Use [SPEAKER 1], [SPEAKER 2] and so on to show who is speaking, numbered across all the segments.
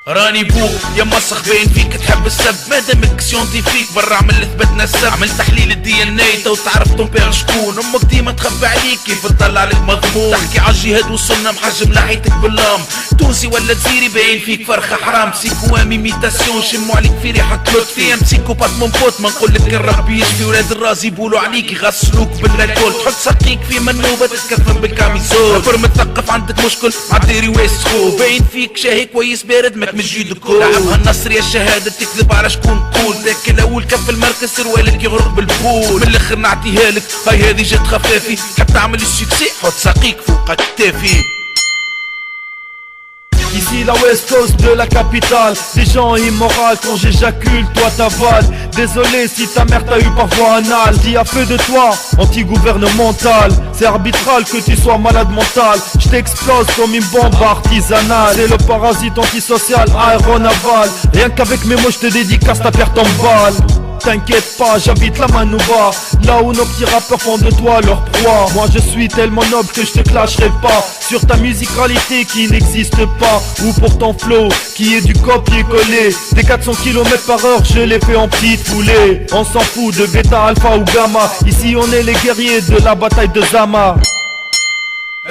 [SPEAKER 1] راني بوك يا مسخ باين فيك تحب السب، مادامك سيونتيفيك برا عمل اثبتنا السب. عمل تحليل الدي ان اي تو تعرف طون بير شكون. امك ديما تخبي عليك كيف تطلع عليك مضمون. تحكي عالجهاد والسنه محجم لحيتك باللام. تونسي ولا جزيري باين فيك فرخه حرام. سيكوامي ميتاسيون شموا عليك في ريحه لطفي. بسيكوبات من بوت ما نقولك كان ربي يشفي. ولاد الراس يبولوا عليك يغسلوك باللاكول. تحط سقيك في منوبه تتكفن بالكاميزول. رابر متثقف عندك مشكل عالديري ويسخو. باين فيك شاهي كويس بارد ماك مش جيدكو. لعبها النصر يا الشهاده تكذب على شكون تقول. ذاك الاول كف المركز سروالك يغرق بالبول. من الاخر نعطيها لك هاي هذه جات خفافي. حب تعمل السكسي حط ساقيك فوق كتافي.
[SPEAKER 2] Ici la West Coast de la capitale. Des gens immoraux quand j'éjacule, toi t'avales. Désolé si ta mère t'a eu par voie anale. Dis à feu de toi, anti-gouvernemental. C'est arbitral que tu sois malade mental. J't'explose comme une bombe artisanale. C'est le parasite antisocial aéronaval. Rien qu'avec mes mots j'te dédicace ta perte en balle. T'inquiète pas, j'habite la Manouba. Là où nos petits rappeurs font de toi leur proie. Moi je suis tellement noble que je te clasherai pas sur ta musicalité qui n'existe pas, ou pour ton flow qui est du copier-coller. Des 400 km/h je les fais en petite foulée. On s'en fout de bêta, alpha ou gamma. Ici on est les guerriers de la bataille de Zama.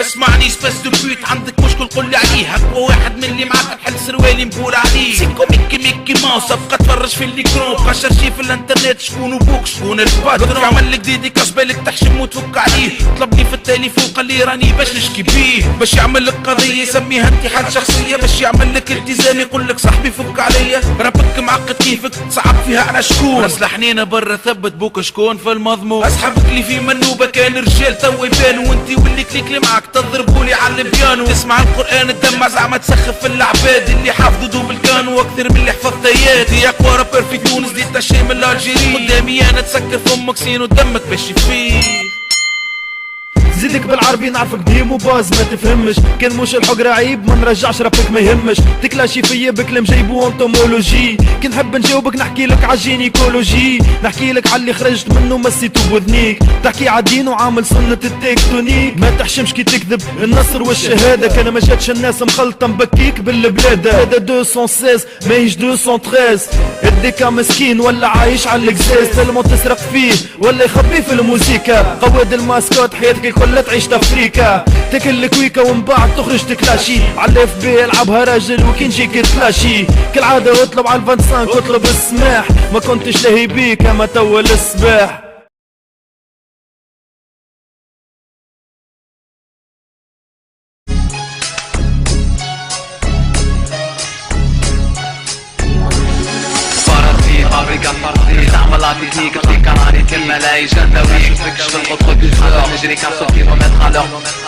[SPEAKER 1] اسمعني سباس دو بيت عندك مشكل قولي عليه. اقوى واحد من اللي معاك تحل سروالي نقول عليه. سيكو ميكي ماوس ابقى تفرج في الليكرون. بقى شرشي في الانترنت شكون ابوك شكون الباترون. عمل لك ديديكاس بالك تحشم وتفك عليه. طلبني في التليفون قال لي راني باش نشكي بيه. باش يعمل لك قضيه يسميها انتحال شخصيه. باش يعمل لك التزام يقول لك صاحبي فك عليا. ربك معقد كيفك صعب فيها على شكون. راس الحنينه برا ثبت بوك شكون في المضمون. اصحابك اللي في منوبه كان رجال تو يبانوا. وانتي واللي كليك اللي معاك تضربولي على البيانو. تسمع القرآن الدمع زعما تسخف في العباد. اللي حافظوا دوب الكانو اكثر من اللي حفظت ايادي. اقوى رابر في تونس دي تشي من الجيري. قدامي انا تسكر فمك سين ودمك باش يفيد.
[SPEAKER 2] زيدك بالعربي نعرفك ديمو باز ما تفهمش. كان مش الحقرة عيب ما نرجعش ربك ما يهمش. تكلاشي فيا بكلام جايبو انتومولوجي. كي نحب نجاوبك نحكي لك عالجينيكولوجي. نحكي لك عاللي خرجت منه مسيتو بوذنيك. تحكي عالدين وعامل سنة التكتونيك. ما تحشمش كي تكذب النصر والشهادة. كان ما جاتش الناس مخلطة مبكيك بالبلاد. هذا 216 ماهيش 213. الديكا مسكين ولا عايش عالكزاز. تلمو تسرق فيه ولا يخبيه في الموسيقى. قواد الماسكوت حياتك ولا تعيش تفريكا. تاكل الكويكا ومن بعد تخرج تكلاشي. على اف بي العبها راجل وكي نجيك تلاشي. كالعادة اطلب على الفانسانك اطلب السماح. ما كنتش لاهي بيك اما تول الصباح.
[SPEAKER 3] تعمل تكنيك تلقى راني كلمة لا يجندوي. شوفكش في الخطوة بالفور نجري 400 كيلومتر على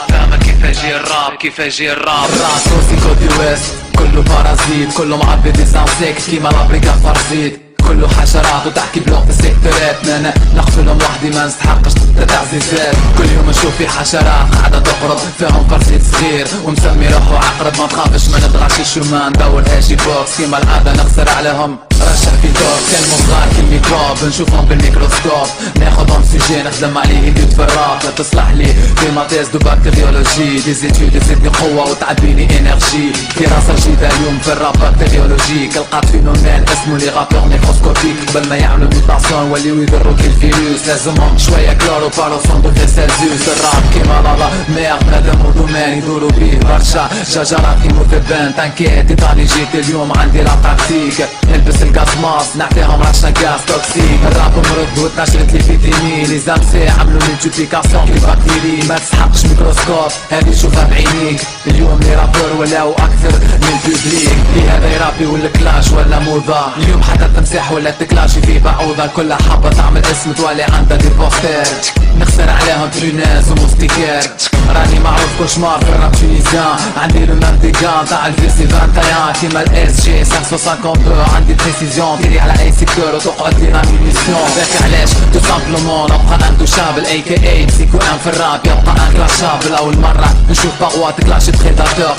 [SPEAKER 3] فاهمة كيف اجي الراب كيف اجي الراب. راس روسي كوبي ويست كله بارازيت. كله معبي ديزانسيك كيما لابريكا فرزيت. كله حشرات وتحكي بلغة السيكتورات. انا نقتلهم وحدي ما نستحقش تعزيزات. كل يوم نشوف في حشرات قاعدة تقرب فيهم فرزيت صغير ومسمي روحو عقرب. ما تخافش ما نطلعش الشومان ندور هاشي بوكس. كيما العادة نخسر عليهم رشح في توك. كلمة صغار كالميكروب نشوفهم بالميكروسكوب. ناخدهم سجين نخدم عليه يديد في الراب. لا تصلح لي ديما تيز دو بكتيريولوجي. دي زيتيود تزيدني قوة وتعبيني انرجي. دراسة جديدة اليوم في الراب بكتيريولوجي. كالقات فينومين اسمه لي غابور ميكروسكوبيك. قبل ما يعملوا ميوتاسيون وليو يضروا كالفيروس. لازمهم شوية كلورو بارو دو سيلسيوس. الراب كيما لالا ميرد مادام ودومان يدوروا بيه برشا شجرات كيموثبان. تنكيت ايطالي جيت اليوم عندي لا تاكتيك. نلبس الغاز ماس نعطيهم رشا غاز توكسيك. الراب مرض وتنشرت لي فيتامين. لي زامسي عملوا ملتيبليكاسيون كي باكتيري. ما تسحقش ميكروسكوب هذه شوفها بعينيك. اليوم لي رابور ولاو اكثر من بوبليك. لي هذا يرابي ولا كلاش ولا موضة. اليوم حتى تمسح ولا تكلاشي في بعوضة. كلها حابة تعمل اسم توالي عندها دي بوستر. نخسر عليهم تريناز وموستيكات. راني معروف كوشمار في الراب تونيزيان. عندي لو ميم ديغان تاع الفيرسي 21 كيما الاس جي 552. عندي بريسيزيون تيري على اي سيكتور وتقعد لي لا مينيسيون. ذاك علاش تو سامبلومون نبقى اندوشابل اي كي اي بسيكو ان في الراب يبقى انكلاشابل. اول مرة نشوف باغوا تكلاشي بريداتور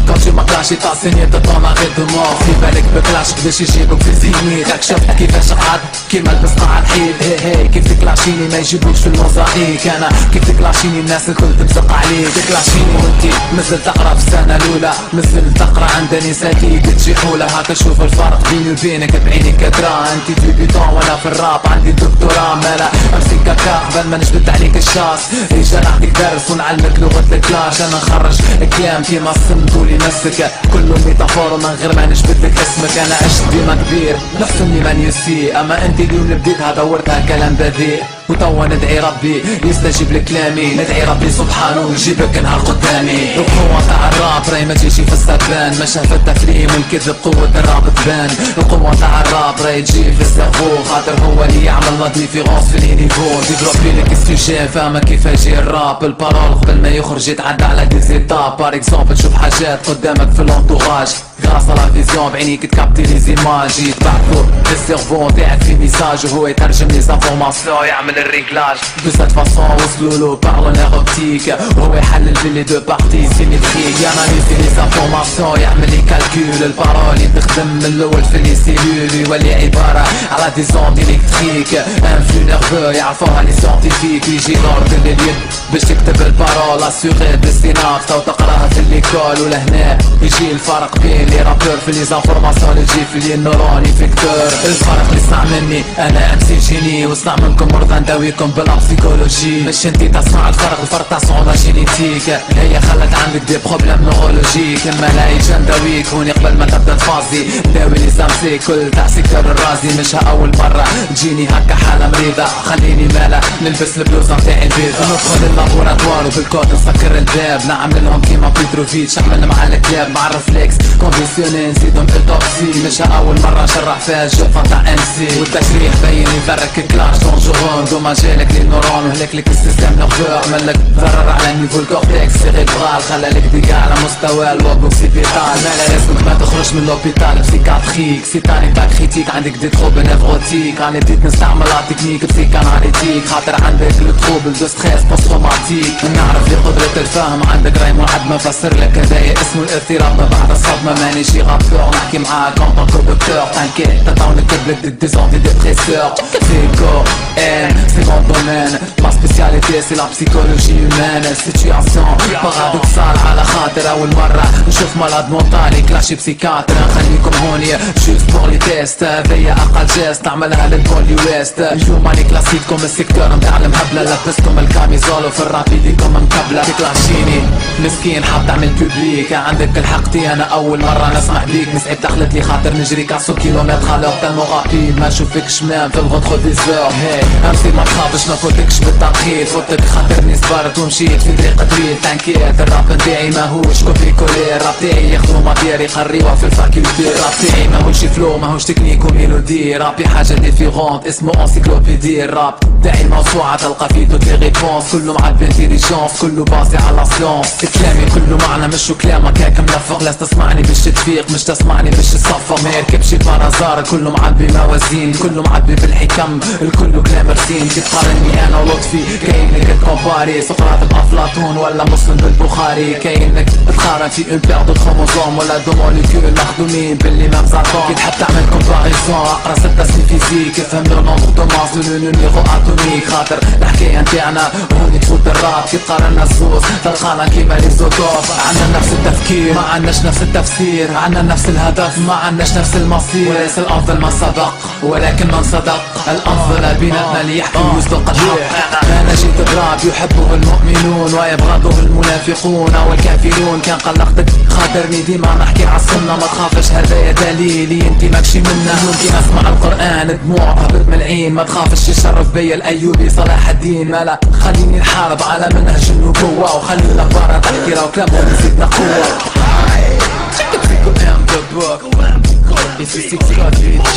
[SPEAKER 3] كون تو ما كلاشي تاع سيني تطون غير دو مور. في بالك بكلاش باش يجيبوك في زيني راك شفت كيفاش قعد كيما لبس قاع الحيط. هي كيف تكلاشيني ما يجيبوكش في الموزايك. انا كيف تكلاشيني الناس الكل تمسق عليك. تكلاشيني وانتي مازال تقرا في السنة الاولى مازال تقرا عند نساتي تجي حولة. هاكا شوف الفرق بيني وبينك بعينك كدرا. انتي ديبيتون وانا في الراب عندي دكتوراه. مالا امسك كاكا قبل ما نجبد عليك الشاص. اجا نعطيك درس ونعلمك لغة الكلاش. انا نخرج كلام كيما الصمت ولي نفسك كله ميتافور من غير ما نجبد لك اسمك. انا عشت ديما كبير نحسني من يسي. اما انت اليوم بديتها دورتها كلام بذيء. وتوا ندعي ربي يستجيب لكلامي. ندعي ربي سبحانه يجيبك نهار قدامي. القوة تاع الراب راهي ما تجيش في السبان. ما شاف التفريم والكذب قوة الراب تبان. القوة تاع الراب راهي تجي في السيرفو خاطر هو اللي يعمل لا ديفيرونس في لي نيفو. ديفلوبي لك السوجي فاهمة كيف يجي الراب. البارول قبل ما يخرج يتعدى على دي زيتاب. بار اكزومبل تشوف حاجات قدامك في لونتوراج غراس لا فيزيون بعينيك تكابتي لي زيماج. يتبعثو السيرفو تاعك في ميساج وهو يترجم لي زانفورماسيون يعمل الريكلاج. دو سات فاسون وصلوا له بارلون اوبتيك وهو يحلل بين لي دو بارتي سيميتريك. ياناليزي لي زانفورماسيون يعمل لي كالكول. البارول تخدم من الاول في لي سيلول يولي عبارة على دي زوند الكتريك. انفلو نيرفو يعرفوها لي سيونتيفيك. يجي لوردن لليد باش تكتب البارول اسيغي بالسينابس او تقراها في ليكول. ولهنا يجي الفرق بين لي رابور في لي زانفورماسيون اللي تجي في لي نورون افكتور. الفرق اللي صنع مني انا امسي جيني وصنع منكم مرضى نداويكم بلا بسيكولوجي. مش انتي تصنع الفرق تاع صون لا جينيتيك. هي خلت عندك دي بروبليم نورولوجيك. اما لا يجي نداويك هوني قبل ما تبدا تفازي. نداوي لي سامسي كل تاع سيكتور الرازي. مش اول مرة تجيني هكا حالة مريضة. خليني مالا نلبس البلوزة تاعي البيض. ندخل اللابوراتوار وبالكود نسكر الباب. نعمل لهم كيما بيتروفيتش نعمل مع الكلاب مع الرفليكس كونديسيوني نزيدهم بالتوكسي. مش اول مرة نشرح فيها الجوفة تاع انسي. والتشريح باين يفرك كلاش دونجورون. دوماجيلك لي نورون وهلك لك السيستم نيرفو. عملك ضرر على نيفو الكورتكس سيريبرال. خلالك ديكا على مستوى الوبوكسيبيتال. مالا لازمك ما تخرج من لوبيتال بسيكاتريك. سيتاني تا كريتيك عندك دي تروبل نيفروتيك. راني بديت نستعمل لا تكنيك بسيكاناليتيك خاطر عندك لو تروبل دو ستريس بوست تروماتيك. نعرف لي قدرة الفهم عندك راي معد ما فسر لك. هدايا اسمه الاضطراب ما بعد الصدمة. مانيش رابور نحكي معاك ان طونكو دكتور. تانكيت تطاو نكتب لك دي زونتي ديبريسور. سيكو ان سي مون دومين. ما سبيسياليتي سي لا بسيكولوجي هيومان. سيتوياسيون بارادوكسال على خاطر اول مرة نشوف مالاد مونتالي كلاشي بسيكاتر. نخليكم هوني جوست بور لي تيست. هذيا اقل جيست نعملها للبولي ويست. اليوم راني كلاسيكم السيكتور نتاع المهبلة. لبستكم الكاميزول وفي الراب يديكم مكبلة. تكلاشيني مسكين حاب تعمل بوبليك. عندك الحقتي انا اول مرة نسمع بيك. مسعب دخلت لي خاطر نجري 400 كيلومتر على تالمو رابيد. ما نشوفكش مام في الغدخو ديزور. هي امسي ما تخافش ما فوتكش بالتنقيط. فوتك خاطرني صبرت ومشيت في طريق طويل. تانكيت الراب نتاعي ماهوش كوبي كولي. الراب تاعي ياخدو ماتير يخريوها في الفاكولتي. الراب تاعي ماهوش فلو ماهوش تكنيك وميلودي. رابي حاجة ديفيرونت اسمه انسيكلوبيدي. الراب تاعي الموسوعة تلقى فيه توت لي ريبونس. كله مع الانتيليجونس كله بازي على سيونس. كلامي كله معنى مش كلامك هيك ملفق. لاز تسمعني باش تفيق مش تسمعني باش تصفق. ما يركبش البرازار كله معبي موازين. كله معبي بالحكم الكل كلام رسيم. تقارني انا ولطفي كاينك تكومباري. سقراط بافلاطون ولا مسلم بالبخاري. كاينك تقارن في اون بير دو كروموزوم ولا دو موليكول مخدومين باللي مام زاتون. كي تحب تعمل كومباريزون اقرا 6 سنين فيزيك. افهم لو نومبر دو ماس لو نيميرو اتوميك. خاطر الحكاية نتاعنا هوني تفوت الراب. كي تقارن الصوص تلقانا كيما لي زوتوف. عندنا نفس التفكير ما عندناش نفس التفسير. عندنا نفس الهدف ما عندناش نفس المصير. وليس الافضل ما سبق ولكن من صدق. الافضل بيناتنا اللي يحكي ويصدق الحق. انا جيت براب يحبه المؤمنون ويبغضه المنافقون والكافرون. كان قلقتك خاطرني ديما نحكي عالسنة. ما تخافش هذايا دليلي انتي ماكشي منه. ممكن اسمع القرآن دموع هبط من العين. ما تخافش يشرف بيا الايوبي صلاح الدين. مالا خليني نحارب على منهج النبوة. وخلي الابارة تحكي راو كلامهم يزيدنا قوة. Psycho M the book. It's a 6 God VG.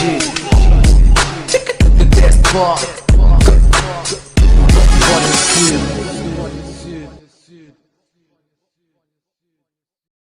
[SPEAKER 3] Check it to the test box.